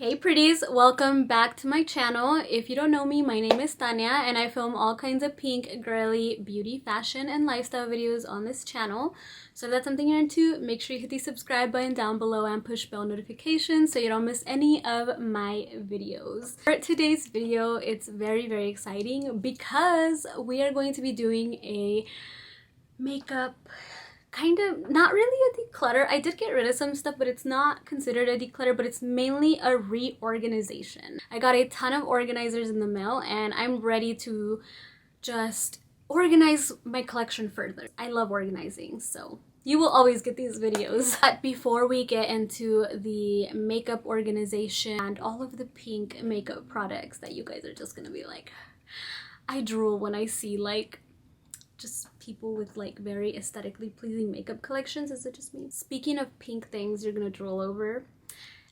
Hey pretties, welcome back to my channel. If you don't know me, my name is Tanya and I film all kinds of pink, girly, beauty, fashion, and lifestyle videos on this channel. So if that's something you're into, make sure you hit the subscribe button down below and push bell notifications so you don't miss any of my videos. For today's video, it's very exciting because we are going to be doing a makeup kind of, not really a declutter. I did get rid of some stuff, but it's not considered a declutter, but it's mainly a reorganization. I got a ton of organizers in the mail and I'm ready to just organize my collection further. I love organizing, so you will always get these videos. But before we get into the makeup organization and all of the pink makeup products that you guys are just gonna be like, I drool when I see like just people with like very aesthetically pleasing makeup collections. Is it just me? Speaking of pink things you're gonna drool over,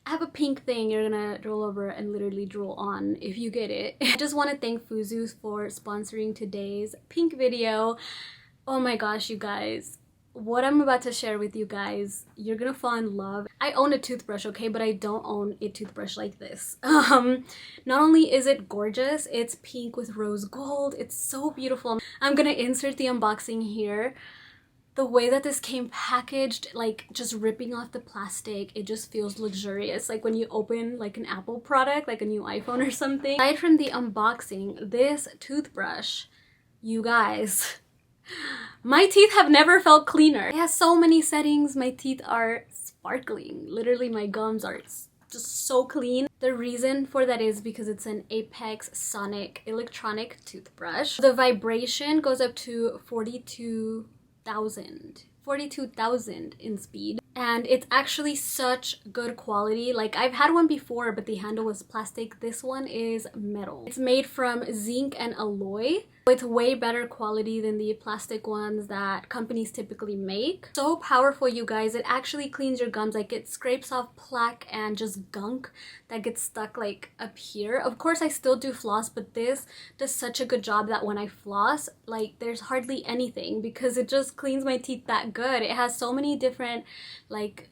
I have a pink thing you're gonna drool over and literally drool on if you get it. I just want to thank Fuzu's for sponsoring today's pink video. Oh my gosh, you guys, what I'm about to share with you guys, you're gonna fall in love. I own a toothbrush, okay, but I don't own a toothbrush like this. Not only is it gorgeous, it's pink with rose gold. It's so beautiful. I'm gonna insert the unboxing here. The way that this came packaged, like just ripping off the plastic, it just feels luxurious, like when you open like an Apple product, like a new iPhone or something. Aside from the unboxing, this toothbrush, you guys, my teeth have never felt cleaner. It has so many settings. My teeth are sparkling. Literally, my gums are just so clean. The reason for that is because it's an Apex Sonic electronic toothbrush. The vibration goes up to 42,000 in speed. And it's actually such good quality. Like, I've had one before, but the handle was plastic. This one is metal. It's made from zinc and alloy. It's way better quality than the plastic ones that companies typically make. So powerful, you guys. It actually cleans your gums. Like, it scrapes off plaque and just gunk that gets stuck like up here. Of course, I still do floss, but this does such a good job that when I floss, like, there's hardly anything because it just cleans my teeth that good. It has so many different like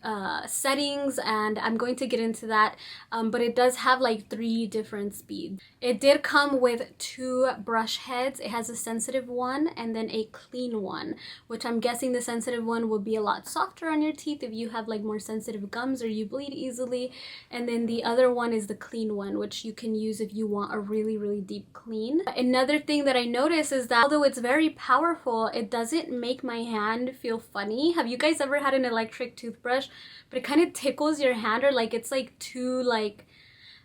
settings, and I'm going to get into that, but it does have like 3 different speeds. It did come with 2 brush heads. It has a sensitive one and then a clean one, which I'm guessing the sensitive one will be a lot softer on your teeth if you have like more sensitive gums or you bleed easily, and then the other one is the clean one, which you can use if you want a really deep clean. Another thing that I noticed is that although it's very powerful, it doesn't make my hand feel funny. Have you guys ever had an electric toothbrush but it kind of tickles your hand, or like it's like too, like,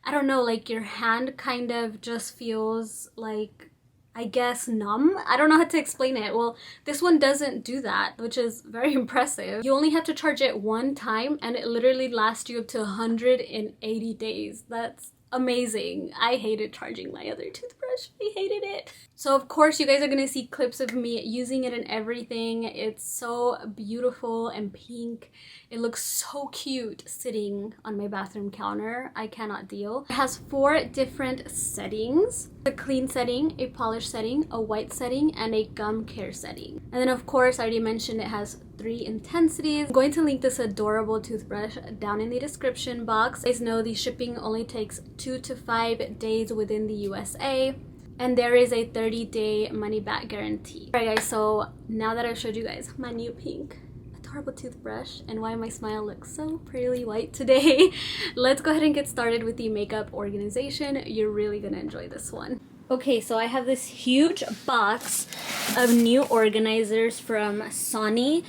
I don't know, like your hand kind of just feels like, I guess, numb? I don't know how to explain it. Well, this one doesn't do that, which is very impressive. You only have to charge it 1 time and it literally lasts you up to 180 days. That's amazing. I hated charging my other toothbrush. I hated it. So of course you guys are gonna see clips of me using it and everything. It's so beautiful and pink. It looks so cute sitting on my bathroom counter. I cannot deal. It has 4 different settings: a clean setting, a polish setting, a white setting, and a gum care setting. And then of course, I already mentioned it has 3 intensities. I'm going to link this adorable toothbrush down in the description box. You guys know the shipping only takes 2 to 5 days within the USA, and there is a 30-day money-back guarantee. Alright guys, so now that I've showed you guys my new pink adorable toothbrush and why my smile looks so prettily white today, let's go ahead and get started with the makeup organization. You're really gonna enjoy this one. Okay, so I have this huge box of new organizers from Sony.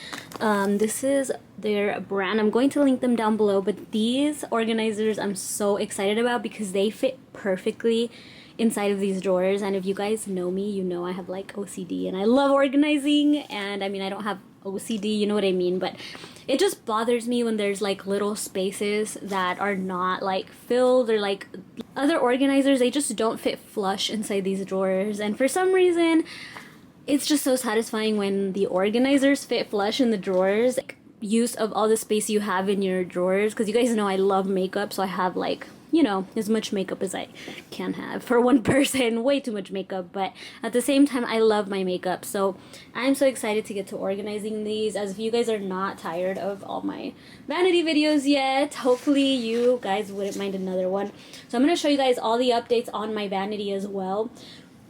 This is their brand. I'm going to link them down below, but these organizers I'm so excited about because they fit perfectly inside of these drawers. And if you guys know me, you know I have like OCD and I love organizing. And I mean, I don't have OCD, you know what I mean, but it just bothers me when there's like little spaces that are not like filled, or like other organizers, they just don't fit flush inside these drawers. And for some reason, it's just so satisfying when the organizers fit flush in the drawers. Like, use of all the space you have in your drawers, because you guys know I love makeup, so I have like you know, as much makeup as I can have for one person. Way too much makeup, but at the same time I love my makeup, so I'm so excited to get to organizing these. As if you guys are not tired of all my vanity videos yet, hopefully you guys wouldn't mind another one. So I'm going to show you guys all the updates on my vanity as well.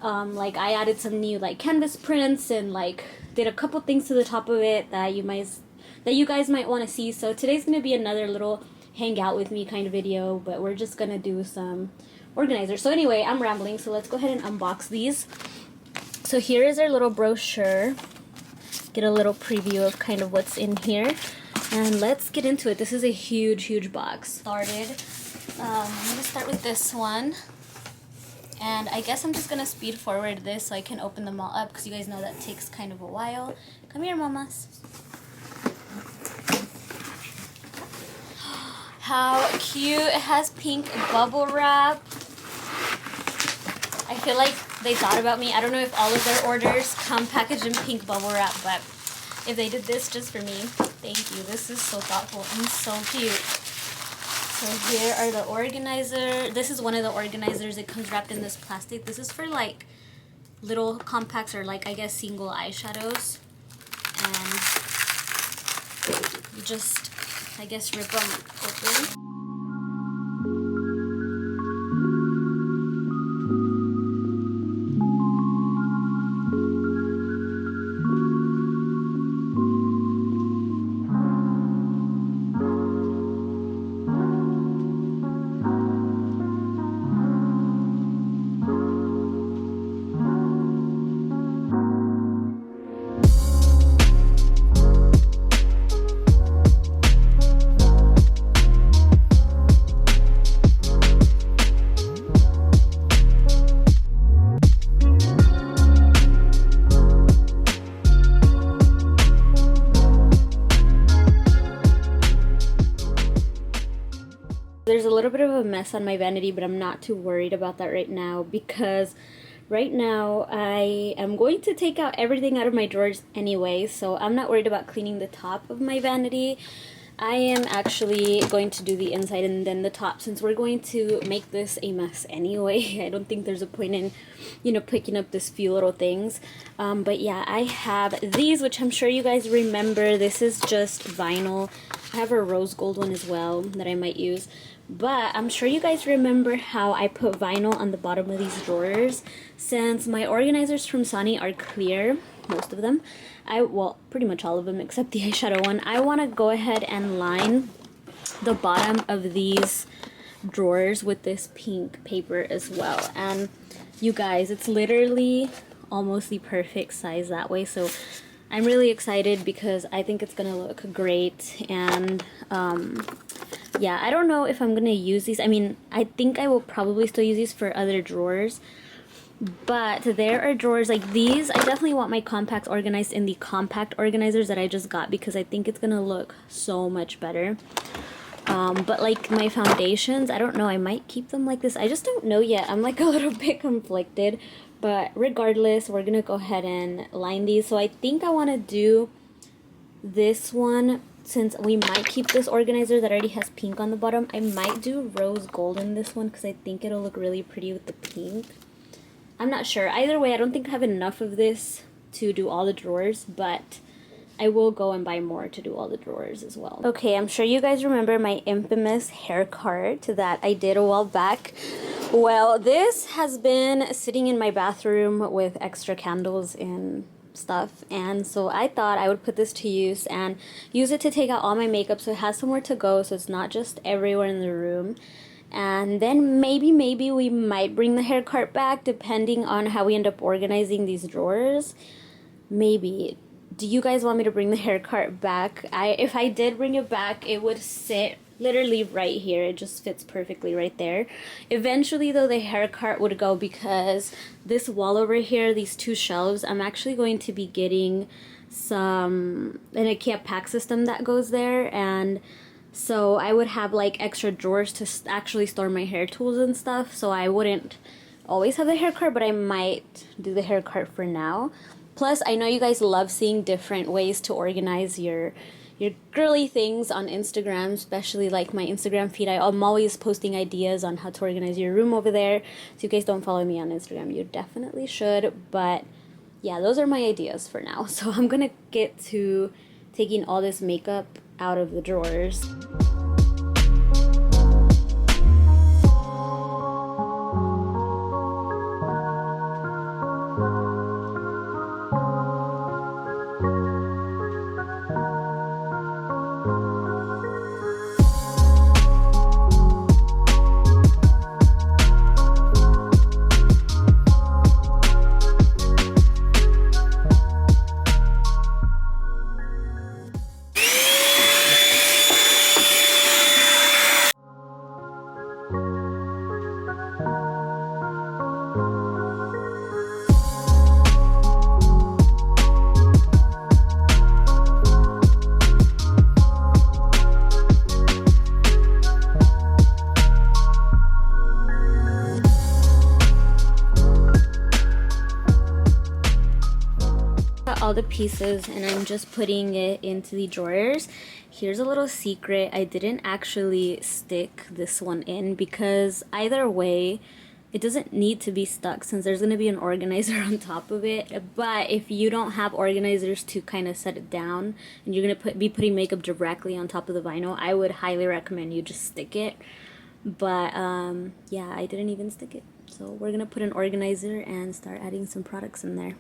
Like I added some new like canvas prints and like did a couple things to the top of it that you guys might want to see. So today's going to be another little hang out with me kind of video, but we're just gonna do some organizers. So anyway, I'm rambling, so let's go ahead and unbox these. So here is our little brochure. Get a little preview of kind of what's in here, and let's get into it. This is a huge box. I'm gonna start with this one, and I guess I'm just gonna speed forward this so I can open them all up, because you guys know that takes kind of a while. Come here, mamas. How cute. It has pink bubble wrap. I feel like they thought about me. I don't know if all of their orders come packaged in pink bubble wrap, but if they did this just for me, thank you. This is so thoughtful and so cute. So here are the organizer. This is one of the organizers. It comes wrapped in this plastic. This is for like little compacts or like I guess single eyeshadows. And you just I guess rip them open. There's a little bit of a mess on my vanity, but I'm not too worried about that right now, because right now I am going to take out everything out of my drawers anyway, so I'm not worried about cleaning the top of my vanity. I am actually going to do the inside and then the top, since we're going to make this a mess anyway. I don't think there's a point in, you know, picking up this few little things. But yeah, I have these, which I'm sure you guys remember. This is just vinyl. I have a rose gold one as well that I might use. But I'm sure you guys remember how I put vinyl on the bottom of these drawers. Since my organizers from Sony are clear, most of them, well, pretty much all of them except the eyeshadow one, I want to go ahead and line the bottom of these drawers with this pink paper as well. And you guys, it's literally almost the perfect size that way. So I'm really excited because I think it's gonna look great. And yeah, I don't know if I'm gonna use these. I mean, I think I will probably still use these for other drawers, but there are drawers like these. I definitely want my compacts organized in the compact organizers that I just got, because I think it's gonna look so much better. But like my foundations, I don't know, I might keep them like this. I just don't know yet. I'm like a little bit conflicted, but regardless, we're gonna go ahead and line these. So I think I want to do this one, since we might keep this organizer that already has pink on the bottom. I might do rose gold in this one because I think it'll look really pretty with the pink. I'm not sure. Either way, I don't think I have enough of this to do all the drawers, but I will go and buy more to do all the drawers as well. Okay, I'm sure you guys remember my infamous hair cart that I did a while back. Well, this has been sitting in my bathroom with extra candles and stuff, and so I thought I would put this to use and use it to take out all my makeup, so it has somewhere to go, so it's not just everywhere in the room. And then maybe we might bring the hair cart back, depending on how we end up organizing these drawers. Maybe. Do you guys want me to bring the hair cart back? If I did bring it back, it would sit literally right here. It just fits perfectly right there. Eventually though, the hair cart would go, because this wall over here, these two shelves, I'm actually going to be getting an IKEA pack system that goes there, and so I would have like extra drawers to actually store my hair tools and stuff. So I wouldn't always have the hair cart, but I might do the hair cart for now. Plus, I know you guys love seeing different ways to organize your your girly things on Instagram, especially like my Instagram feed. I'm always posting ideas on how to organize your room over there. So if you guys don't follow me on Instagram, you definitely should. But yeah, those are my ideas for now. So I'm gonna get to taking all this makeup out of the drawers. All the pieces and I'm just putting it into the drawers. Here's a little secret. I didn't actually stick this one in because either way it doesn't need to be stuck since there's going to be an organizer on top of it. But if you don't have organizers to kind of set it down and you're going to be putting makeup directly on top of the vinyl, I would highly recommend you just stick it. But yeah, I didn't even stick it. So we're going to put an organizer and start adding some products in there.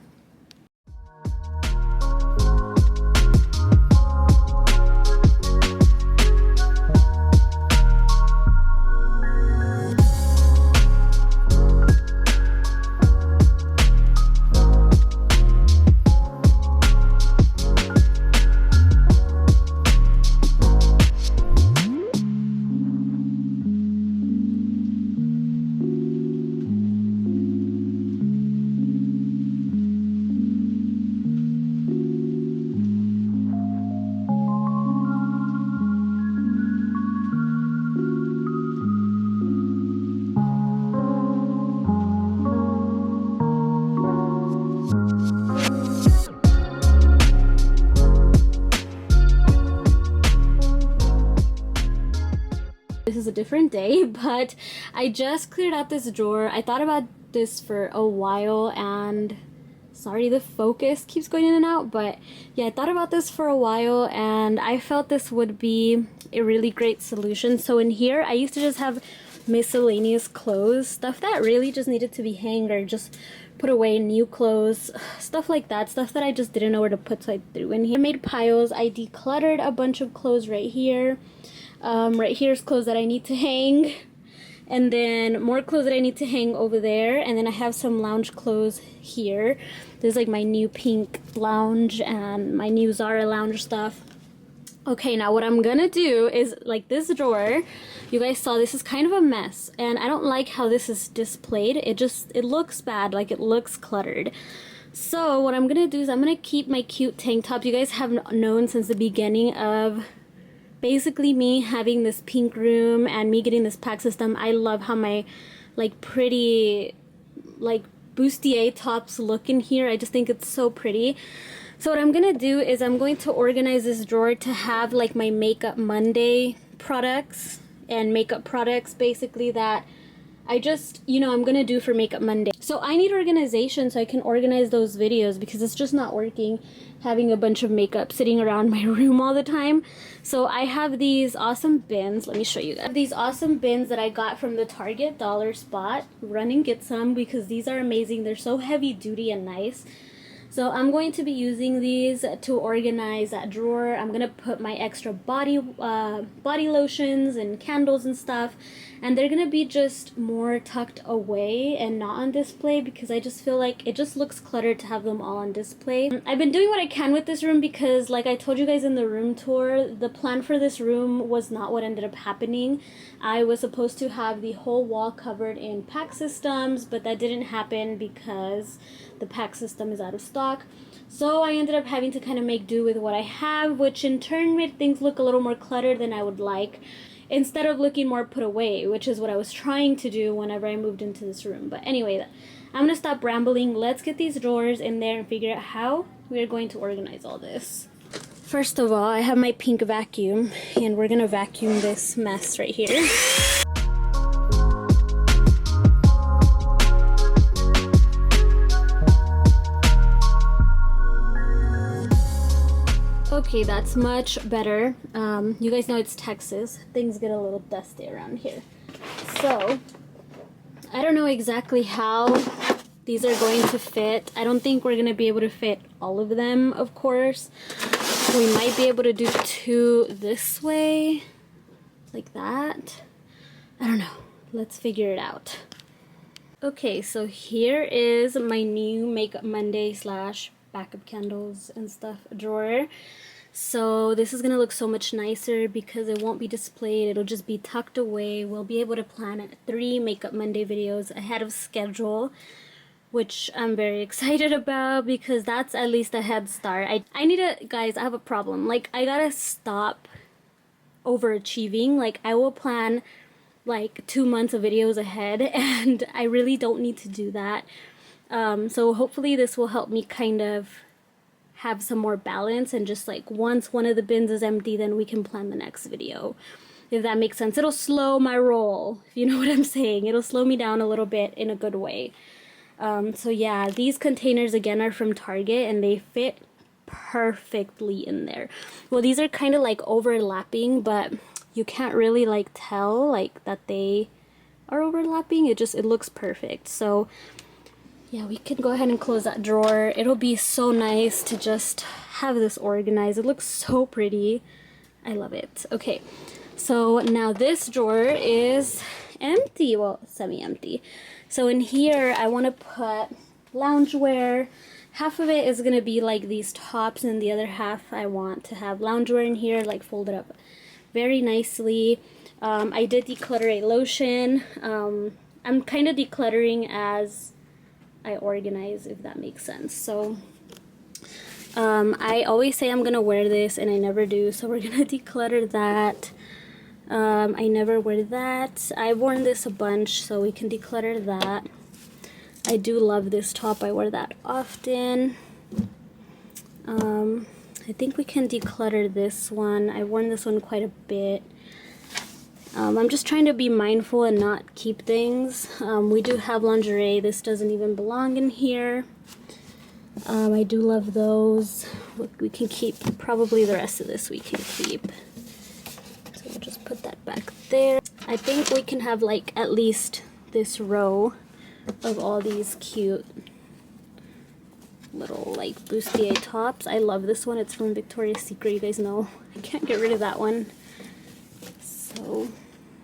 This is a different day, but I just cleared out this drawer. I thought about this for a while and sorry the focus keeps going in and out, but yeah, I thought about this for a while and I felt this would be a really great solution. So in here I used to just have miscellaneous clothes, stuff that really just needed to be hanged or just put away, new clothes, stuff like that, stuff that I just didn't know where to put, so I threw in here. I made piles. I decluttered a bunch of clothes right here. Right here's clothes that I need to hang, and then more clothes that I need to hang over there, and then I have some lounge clothes here. There's like my new pink lounge and my new Zara lounge stuff. Okay, now what I'm gonna do is, like, this drawer, you guys saw this is kind of a mess and I don't like how this is displayed. It looks bad, like it looks cluttered. So what I'm gonna do is I'm gonna keep my cute tank top. You guys have known since the beginning of basically me having this pink room and me getting this pack system. I love how my like pretty like bustier tops look in here. I just think it's so pretty. So what I'm gonna do is I'm going to organize this drawer to have like my Makeup Monday products and makeup products basically that I just, you know, I'm gonna do for Makeup Monday. So I need organization so I can organize those videos because it's just not working having a bunch of makeup sitting around my room all the time. So I have these awesome bins. Let me show you guys. These awesome bins that I got from the Target dollar spot. Run and get some because these are amazing. They're so heavy duty and nice. So I'm going to be using these to organize that drawer. I'm gonna put my extra body lotions and candles and stuff, and they're gonna be just more tucked away and not on display because I just feel like it just looks cluttered to have them all on display. I've been doing what I can with this room because, like I told you guys in the room tour, the plan for this room was not what ended up happening. I was supposed to have the whole wall covered in pack systems, but that didn't happen because the pack system is out of stock. So I ended up having to kind of make do with what I have, which in turn made things look a little more cluttered than I would like, instead of looking more put away, which is what I was trying to do whenever I moved into this room. But anyway, I'm gonna stop rambling. Let's get these drawers in there and figure out how we are going to organize all this. First of all, I have my pink vacuum, and we're gonna vacuum this mess right here. Okay, that's much better. You guys know it's Texas. Things get a little dusty around here. So, I don't know exactly how these are going to fit. I don't think we're going to be able to fit all of them, of course. We might be able to do 2 this way, like that. I don't know. Let's figure it out. Okay, so here is my new Makeup Monday / backup candles and stuff drawer. So this is gonna look so much nicer because it won't be displayed, it'll just be tucked away. We'll be able to plan 3 Makeup Monday videos ahead of schedule, which I'm very excited about because that's at least a head start. I need to, guys, I have a problem. Like, I gotta stop overachieving. Like, I will plan like 2 months of videos ahead, and I really don't need to do that. So hopefully this will help me kind of have some more balance, and just like once one of the bins is empty, then we can plan the next video, if that makes sense. It'll slow my roll, if you know what I'm saying. It'll slow me down a little bit in a good way. So yeah, these containers again are from Target, and they fit perfectly in there. Well, these are kind of like overlapping, but you can't really like tell like that they are overlapping. It looks perfect. So yeah, we can go ahead and close that drawer. It'll be so nice to just have this organized. It looks so pretty. I love it. Okay, so now this drawer is empty. Well, semi-empty. So in here, I want to put loungewear. Half of it is going to be like these tops, and the other half I want to have loungewear in here, like folded up very nicely. I did declutter a lotion. I'm kind of decluttering as I organize, if that makes sense. So I always say I'm gonna wear this and I never do, so we're gonna declutter that. I never wear that. I've worn this a bunch, so we can declutter that. I do love this top. I wear that often. I think we can declutter this one. I've worn this one quite a bit. I'm just trying to be mindful and not keep things. We do have lingerie. This doesn't even belong in here. I do love those. We can keep, probably the rest of this we can keep. So we'll just put that back there. I think we can have like at least this row of all these cute little like bustier tops. I love this one. It's from Victoria's Secret. You guys know I can't get rid of that one. So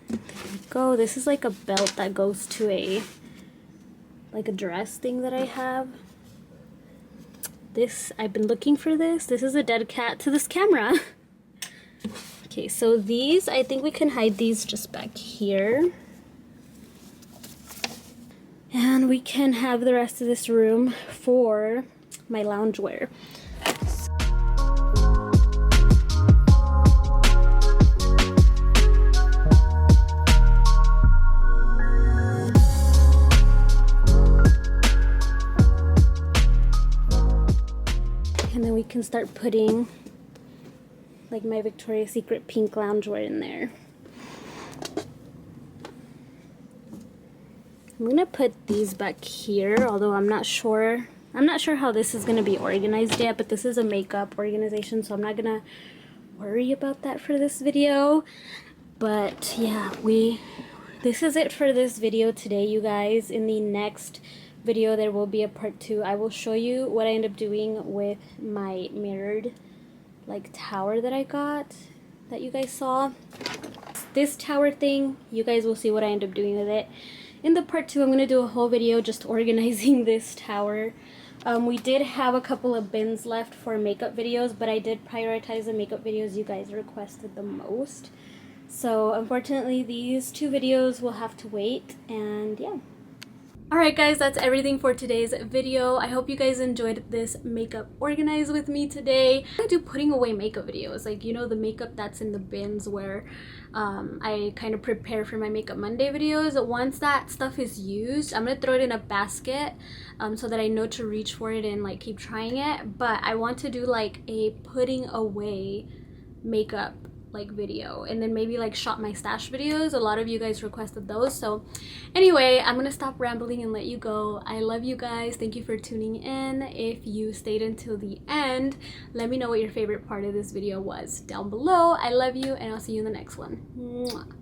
there we go. This is like a belt that goes to a like a dress thing that I have. This, I've been looking for this. This is a dead cat to this camera. Okay, so these, I think we can hide these just back here. And we can have the rest of this room for my loungewear. And then we can start putting like my Victoria's Secret pink loungewear in there. I'm gonna put these back here, although I'm not sure how this is gonna be organized yet, but this is a makeup organization, so I'm not gonna worry about that for this video. But yeah, this is it for this video today, you guys. In the next video there will be a part 2. I will show you what I end up doing with my mirrored like tower that I got, that you guys saw. This tower thing, you guys will see what I end up doing with it. In the part 2, I'm going to do a whole video just organizing this tower. We did have a couple of bins left for makeup videos, but I did prioritize the makeup videos you guys requested the most. So unfortunately these 2 videos will have to wait, and yeah. Alright guys, that's everything for today's video. I hope you guys enjoyed this makeup organize with me today. I do putting away makeup videos, like, you know, the makeup that's in the bins where I kind of prepare for my Makeup Monday videos. Once that stuff is used, I'm gonna throw it in a basket so that I know to reach for it and like keep trying it. But I want to do like a putting away makeup like video, and then maybe like shop my stash videos. A lot of you guys requested those. So anyway, I'm gonna stop rambling and let you go. I love you guys. Thank you for tuning in. If you stayed until the end, let me know what your favorite part of this video was down below. I love you, and I'll see you in the next one. Mwah.